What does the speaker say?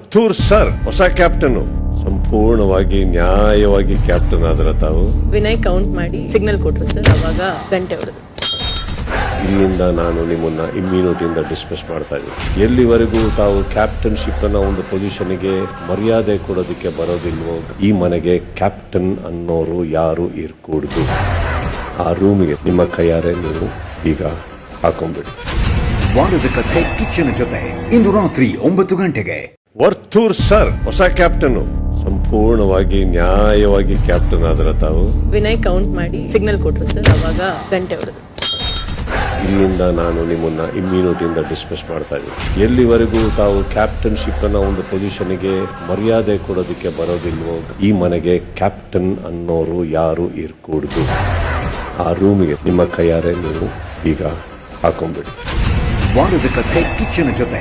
Varthur sir ಹೊಸ captain, ಸಂಪೂರ್ಣವಾಗಿ ನ್ಯಾಯವಾಗಿ ಕ್ಯಾಪ್ಟನ್ ಆದ್ರ ತಾವು. ವಿನಯ್ ಕೌಂಟ್ ಮಾಡಿ ಸಿಗ್ನಲ್ ಕೊಟ್ರು ಸರ್, ಅವಾಗ ಗಂಟೆ ಹೊಡೆದು. ಇಲ್ಲಿಂದ ನಾನು ನಿಮ್ಮನ್ನ ಇಮ್ಯುನಿಟಿಯಿಂದ ಡಿಸ್ಮಿಸ್ ಮಾಡ್ತಾ ಇದ್ದೀನಿ. ಎಲ್ಲಿವರೆಗೂ ತಾವು ಕ್ಯಾಪ್ಟನ್ಶಿಪ್ ಅನ್ನೋ ಒಂದು ಪೊಸಿಷನ್ಗೆ ಮರ್ಯಾದೆ ಕೊಡೋದಕ್ಕೆ ಬರೋದಿಲ್ವೋ, ಈ ಮನೆಗೆ ಕ್ಯಾಪ್ಟನ್ ಅನ್ನೋರು ಯಾರು ಇರ್ಕೂಡ್ದು. ಆ ರೂಮ್ಗೆ ನಿಮ್ಮ ಕೈಯಾರೆ ನೀವು ಈಗ ಹಾಕೊಂಡ್ಬಿಡಿ. ವಾರದ ಕಥೆ ಕಿಚ್ಚನ ಜೊತೆ ಇಂದು ರಾತ್ರಿ 9 ಗಂಟೆಗೆ. ವರ್ತೂರ್ ಸರ್ ಹೊಸ ಕ್ಯಾಪ್ಟನ್, ಸಂಪೂರ್ಣವಾಗಿ ನ್ಯಾಯವಾಗಿ ಕ್ಯಾಪ್ಟನ್ ಆದ್ರ ತಾವು. ವಿನಯ್ ಕೌಂಟ್ ಮಾಡಿ ಸಿಗ್ನಲ್ ಕೊಟ್ರು ಸರ್, ಅವಾಗ ಗಂಟೆ ಹೊಡೆದು. ಇಲ್ಲಿಂದ ನಾನು ನಿಮ್ಮನ್ನ ಇಮ್ಯುನಿಟಿಯಿಂದ ಡಿಸ್ಮಿಸ್ ಮಾಡ್ತಾ ಇದ್ದೀನಿ. ಎಲ್ಲಿವರೆಗೂ ತಾವು ಕ್ಯಾಪ್ಟನ್ಶಿಪ್ ಅನ್ನೋ ಒಂದು ಪೊಸಿಷನ್ಗೆ ಮರ್ಯಾದೆ ಕೊಡೋದಕ್ಕೆ ಬರೋದಿಲ್ವೋ, ಈ ಮನೆಗೆ ಕ್ಯಾಪ್ಟನ್ ಅನ್ನೋರು ಯಾರು ಇರ್ಕೂಡ್ದು. ಆ ರೂಮ್ಗೆ ನಿಮ್ಮ ಕೈಯಾರೆ ನೀವು ಈಗ ಹಾಕೊಂಡ್ಬಿಡಿ. ವಾರದ ಕಥೆ ಕಿಚ್ಚನ ಜೊತೆ